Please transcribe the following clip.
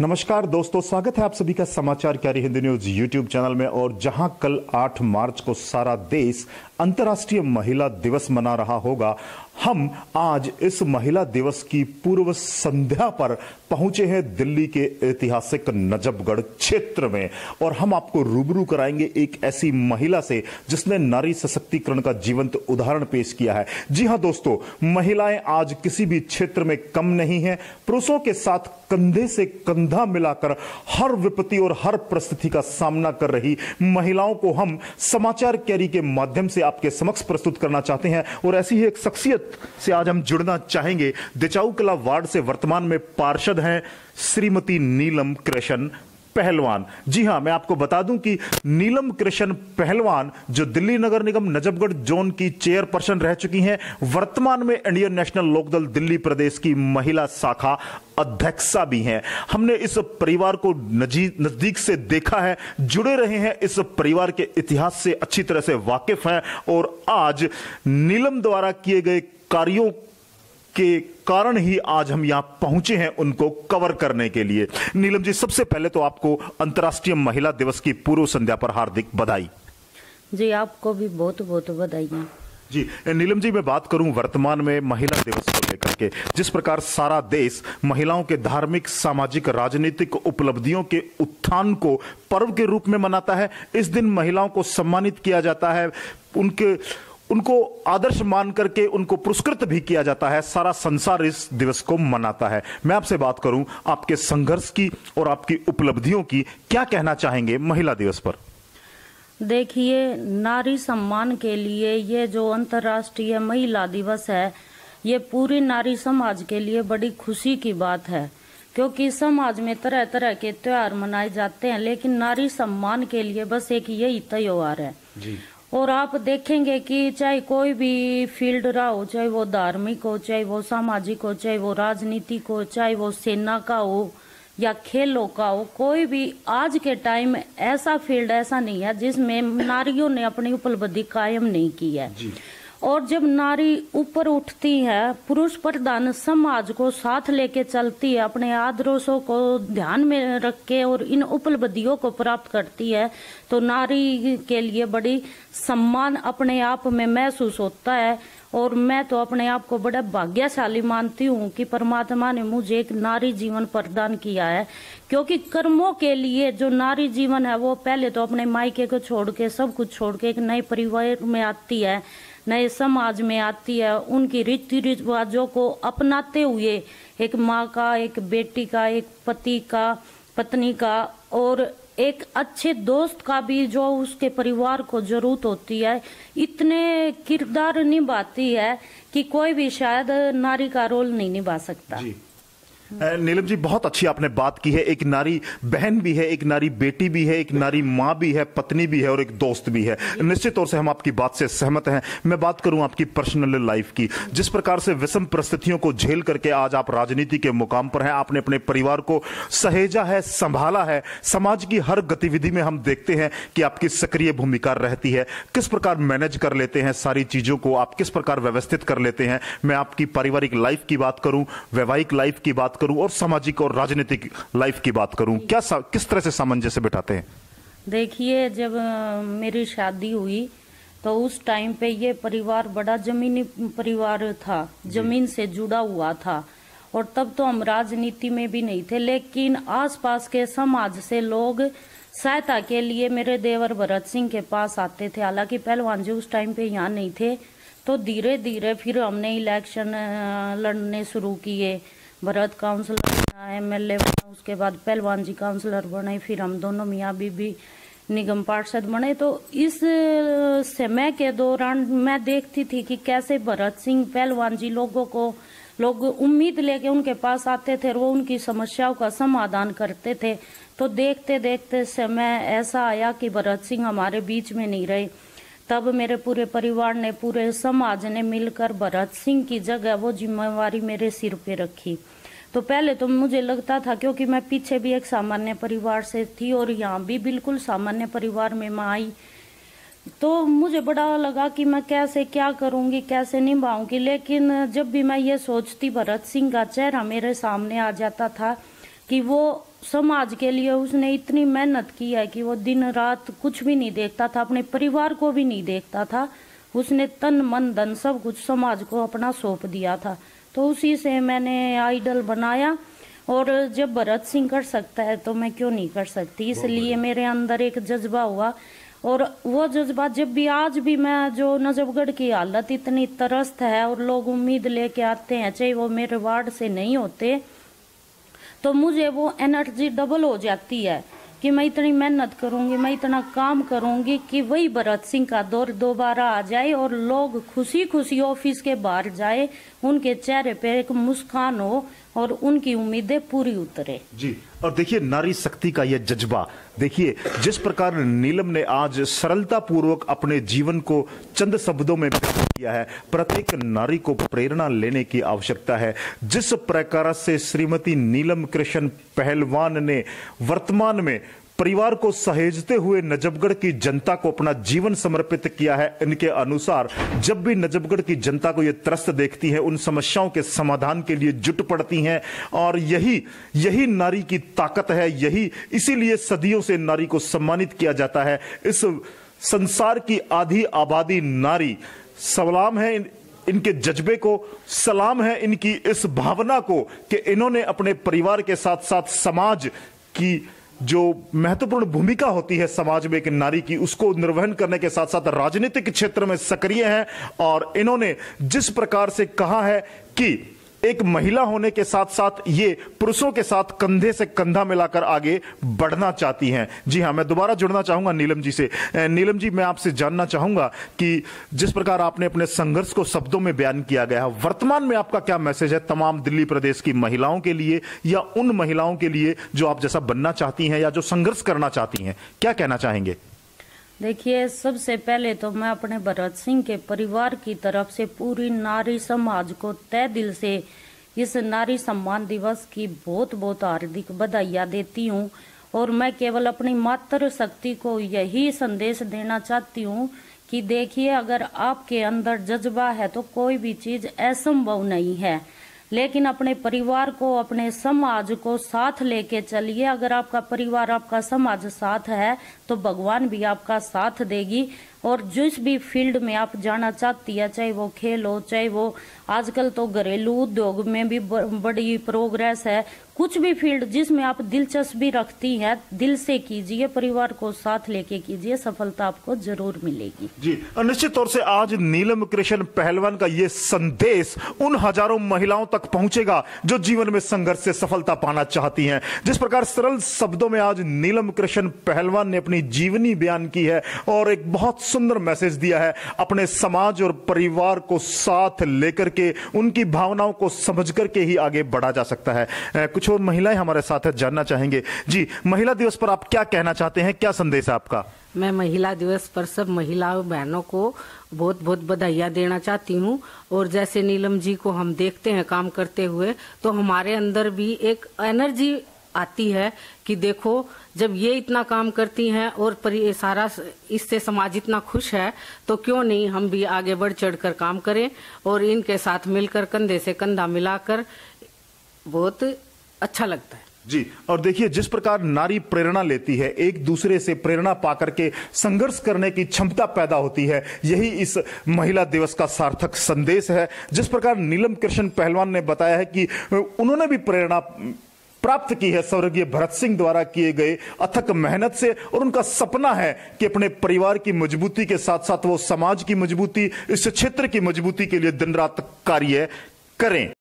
नमस्कार दोस्तों, स्वागत है आप सभी का समाचार क्यारी हिंदी न्यूज यूट्यूब चैनल में। और जहां कल 8 मार्च को सारा देश अंतर्राष्ट्रीय महिला दिवस मना रहा होगा, हम आज इस महिला दिवस की पूर्व संध्या पर पहुंचे हैं दिल्ली के ऐतिहासिक नजफगढ़ क्षेत्र में। और हम आपको रूबरू कराएंगे एक ऐसी महिला से जिसने नारी सशक्तिकरण का जीवंत उदाहरण पेश किया है। जी हां दोस्तों, महिलाएं आज किसी भी क्षेत्र में कम नहीं हैं। पुरुषों के साथ कंधे से कंधा मिलाकर हर विपत्ति और हर परिस्थिति का सामना कर रही महिलाओं को हम समाचार कैरी के माध्यम से आपके समक्ष प्रस्तुत करना चाहते हैं। और ऐसी ही एक शख्सियत से आज हम जुड़ना चाहेंगे। दिचाऊ कला वार्ड से वर्तमान में पार्षद हैं श्रीमती नीलम कृष्ण पहलवान। जी हां, मैं आपको बता दूं कि नीलम कृष्ण पहलवान जो दिल्ली नगर निगम नजफगढ़ जोन की चेयरपर्सन रह चुकी हैं, वर्तमान में इंडियन नेशनल लोकदल दिल्ली प्रदेश की महिला शाखा अध्यक्षा भी हैं। हमने इस परिवार को नजदीक से देखा है, जुड़े रहे हैं, इस परिवार के इतिहास से अच्छी तरह से वाकिफ हैं। और आज नीलम द्वारा किए गए कार्यों के कारण ही आज हम यहां पहुंचे हैं उनको कवर करने के लिए। नीलम जी, सबसे पहले तो आपको अंतर्राष्ट्रीय महिला दिवस की पूर्व संध्या पर हार्दिक बधाई। जी, आपको भी बहुत बहुत बधाइयां। जी नीलम जी, मैं बात करूं वर्तमान में महिला दिवस को लेकर के, जिस प्रकार सारा देश महिलाओं के धार्मिक, सामाजिक, राजनीतिक उपलब्धियों के उत्थान को पर्व के रूप में मनाता है। इस दिन महिलाओं को सम्मानित किया जाता है, उनको आदर्श मान करके उनको पुरस्कृत भी किया जाता है। सारा संसार इस दिवस को मनाता है। मैं आपसे बात करूं आपके संघर्ष की और आपकी उपलब्धियों की, क्या कहना चाहेंगे महिला दिवस पर? देखिए, नारी सम्मान के लिए ये जो अंतर्राष्ट्रीय महिला दिवस है, ये पूरी नारी समाज के लिए बड़ी खुशी की बात है। क्योंकि समाज में तरह तरह के त्योहार मनाए जाते हैं, लेकिन नारी सम्मान के लिए बस एक यही त्योहार है जी। और आप देखेंगे कि चाहे कोई भी फील्ड रहा हो, चाहे वो धार्मिक हो, चाहे वो सामाजिक हो, चाहे वो राजनीतिक हो, चाहे वो सेना का हो या खेलों का हो, कोई भी आज के टाइम ऐसा फील्ड ऐसा नहीं है जिसमें नारियों ने अपनी उपलब्धि कायम नहीं की है जी। और जब नारी ऊपर उठती है, पुरुष प्रधान समाज को साथ लेके चलती है, अपने आदर्शों को ध्यान में रख के और इन उपलब्धियों को प्राप्त करती है, तो नारी के लिए बड़ी सम्मान अपने आप में महसूस होता है। और मैं तो अपने आप को बड़ा भाग्यशाली मानती हूँ कि परमात्मा ने मुझे एक नारी जीवन प्रदान किया है। क्योंकि कर्मों के लिए जो नारी जीवन है, वो पहले तो अपने मायके को छोड़ के, सब कुछ छोड़ के एक नए परिवार में आती है, नए समाज में आती है, उनकी रीति रिवाजों को अपनाते हुए एक माँ का, एक बेटी का, एक पति का, पत्नी का और एक अच्छे दोस्त का भी जो उसके परिवार को जरूरत होती है, इतने किरदार निभाती है कि कोई भी शायद नारी का रोल नहीं निभा सकता जी। नीलम जी, बहुत अच्छी आपने बात की है। एक नारी बहन भी है, एक नारी बेटी भी है, एक नारी माँ भी है, पत्नी भी है और एक दोस्त भी है। निश्चित तौर से हम आपकी बात से सहमत हैं। मैं बात करूं आपकी पर्सनल लाइफ की, जिस प्रकार से विषम परिस्थितियों को झेल करके आज आप राजनीति के मुकाम पर हैं, आपने अपने परिवार को सहेजा है, संभाला है। समाज की हर गतिविधि में हम देखते हैं कि आपकी सक्रिय भूमिका रहती है। किस प्रकार मैनेज कर लेते हैं सारी चीजों को, आप किस प्रकार व्यवस्थित कर लेते हैं? मैं आपकी पारिवारिक लाइफ की बात करूं, वैवाहिक लाइफ की बात करूं और सामाजिक और राजनीतिक लाइफ की बात करूं, किस तरह से सामंजस्य बिठाते हैं? देखिए, जब मेरी शादी हुई तो उस टाइम पे ये परिवार बड़ा जमीनी परिवार था, जमीन से जुड़ा हुआ था। और तब तो हम राजनीति में भी नहीं थे, लेकिन आसपास के समाज से लोग सहायता के लिए मेरे देवर भरत सिंह के पास आते थे। हालांकि पहलवान जी उस टाइम पे यहाँ नहीं थे। तो धीरे धीरे फिर हमने इलेक्शन लड़ने शुरू किए। भरत काउंसलर बना, MLA बना, उसके बाद पहलवान जी काउंसलर बने, फिर हम दोनों मियाँ बीबी निगम पार्षद बने। तो इस समय के दौरान मैं देखती थी कि कैसे भरत सिंह पहलवान जी लोग उम्मीद लेके उनके पास आते थे और वो उनकी समस्याओं का समाधान करते थे। तो देखते देखते समय ऐसा आया कि भरत सिंह हमारे बीच में नहीं रहे। तब मेरे पूरे परिवार ने, पूरे समाज ने मिलकर भरत सिंह की जगह वो जिम्मेवारी मेरे सिर पे रखी। तो पहले तो मुझे लगता था, क्योंकि मैं पीछे भी एक सामान्य परिवार से थी और यहाँ भी बिल्कुल सामान्य परिवार में मैं आई, तो मुझे बड़ा लगा कि मैं कैसे क्या करूंगी, कैसे निभाऊंगी। लेकिन जब भी मैं ये सोचती, भरत सिंह का चेहरा मेरे सामने आ जाता था कि वो समाज के लिए उसने इतनी मेहनत की है कि वो दिन रात कुछ भी नहीं देखता था, अपने परिवार को भी नहीं देखता था। उसने तन मन धन सब कुछ समाज को अपना सौंप दिया था। तो उसी से मैंने आइडल बनाया, और जब भरत सिंह कर सकता है तो मैं क्यों नहीं कर सकती। इसलिए मेरे अंदर एक जज्बा हुआ, और वो जज्बा जब भी आज भी मैं, जो नजफगढ़ की हालत इतनी तरस्त है और लोग उम्मीद लेके आते हैं, चाहे वो मेरे वार्ड से नहीं होते, तो मुझे वो एनर्जी डबल हो जाती है कि मैं इतनी मेहनत करूंगी, मैं इतना काम करूंगी कि वही भरत सिंह का दौर दोबारा आ जाए और लोग खुशी खुशी ऑफिस के बाहर जाए, उनके चेहरे पे एक मुस्कान हो और उनकी उम्मीदें पूरी उतरे। जी, और देखिए नारी शक्ति का यह जज्बा, देखिए जिस प्रकार नीलम ने आज सरलता पूर्वक अपने जीवन को चंद शब्दों में व्यक्त किया है। प्रत्येक नारी को प्रेरणा लेने की आवश्यकता है। जिस प्रकार से श्रीमती नीलम कृष्ण पहलवान ने वर्तमान में परिवार को सहेजते हुए नजफगढ़ की जनता को अपना जीवन समर्पित किया है, इनके अनुसार जब भी नजफगढ़ की जनता को ये त्रस्त देखती है, उन समस्याओं के समाधान के लिए जुट पड़ती हैं। और यही नारी की ताकत है, इसीलिए सदियों से नारी को सम्मानित किया जाता है। इस संसार की आधी आबादी नारी, सलाम है इनके जज्बे को, सलाम है इनकी इस भावना को कि इन्होंने अपने परिवार के साथ साथ समाज की जो महत्वपूर्ण भूमिका होती है समाज में एक नारी की, उसको निर्वहन करने के साथ साथ राजनीतिक क्षेत्र में सक्रिय हैं। और इन्होंने जिस प्रकार से कहा है कि एक महिला होने के साथ साथ ये पुरुषों के साथ कंधे से कंधा मिलाकर आगे बढ़ना चाहती हैं। जी हाँ, मैं दोबारा जुड़ना चाहूंगा नीलम जी से। नीलम जी, मैं आपसे जानना चाहूंगा कि जिस प्रकार आपने अपने संघर्ष को शब्दों में बयान किया गया है, वर्तमान में आपका क्या मैसेज है तमाम दिल्ली प्रदेश की महिलाओं के लिए, या उन महिलाओं के लिए जो आप जैसा बनना चाहती हैं या जो संघर्ष करना चाहती हैं, क्या कहना चाहेंगे? देखिए, सबसे पहले तो मैं अपने भरत सिंह के परिवार की तरफ से पूरी नारी समाज को तहे दिल से इस नारी सम्मान दिवस की बहुत बहुत हार्दिक बधाइयाँ देती हूँ। और मैं केवल अपनी मातृ शक्ति को यही संदेश देना चाहती हूँ कि देखिए, अगर आपके अंदर जज्बा है तो कोई भी चीज असंभव नहीं है। लेकिन अपने परिवार को, अपने समाज को साथ लेके चलिए। अगर आपका परिवार, आपका समाज साथ है तो भगवान भी आपका साथ देगी। और जिस भी फील्ड में आप जाना चाहती है, चाहे वो खेल हो, चाहे वो आजकल तो घरेलू उद्योग में भी बड़ी प्रोग्रेस है, कुछ भी फील्ड जिसमें आप दिलचस्पी रखती हैं, दिल से कीजिए, परिवार को साथ लेके कीजिए, सफलता आपको जरूर मिलेगी। जी, निश्चित तौर से आज नीलम कृष्ण पहलवान का ये संदेश उन हजारों महिलाओं तक पहुंचेगा जो जीवन में संघर्ष से सफलता पाना चाहती हैं। जिस प्रकार सरल शब्दों में आज नीलम कृष्ण पहलवान ने अपनी जीवनी बयान की है और एक बहुत सुंदर मैसेज दिया है, अपने समाज और परिवार को साथ लेकर के, उनकी भावनाओं को समझ करके ही आगे बढ़ा जा सकता है। कुछ और महिलाएं हमारे साथ है, जानना चाहेंगे। जी, महिला दिवस पर आप क्या कहना चाहते हैं, क्या संदेश है आपका? मैं महिला दिवस पर सब महिलाओं बहनों को बहुत बहुत बधाइयाँ देना चाहती हूँ। और जैसे नीलम जी को हम देखते हैं काम करते हुए, तो हमारे अंदर भी एक एनर्जी आती है कि देखो, जब ये इतना काम करती हैं और सारा इससे समाज इतना खुश है, तो क्यों नहीं हम भी आगे बढ़ चढ़कर काम करें और इनके साथ मिलकर कंधे से कंधा मिलाकर, बहुत अच्छा लगता है। जी, और देखिए जिस प्रकार नारी प्रेरणा लेती है, एक दूसरे से प्रेरणा पाकर के संघर्ष करने की क्षमता पैदा होती है, यही इस महिला दिवस का सार्थक संदेश है। जिस प्रकार नीलम कृष्ण पहलवान ने बताया है कि उन्होंने भी प्रेरणा प्राप्त की है स्वर्गीय भरत सिंह द्वारा किए गए अथक मेहनत से, और उनका सपना है कि अपने परिवार की मजबूती के साथ साथ वो समाज की मजबूती, इस क्षेत्र की मजबूती के लिए दिन रात कार्य करें।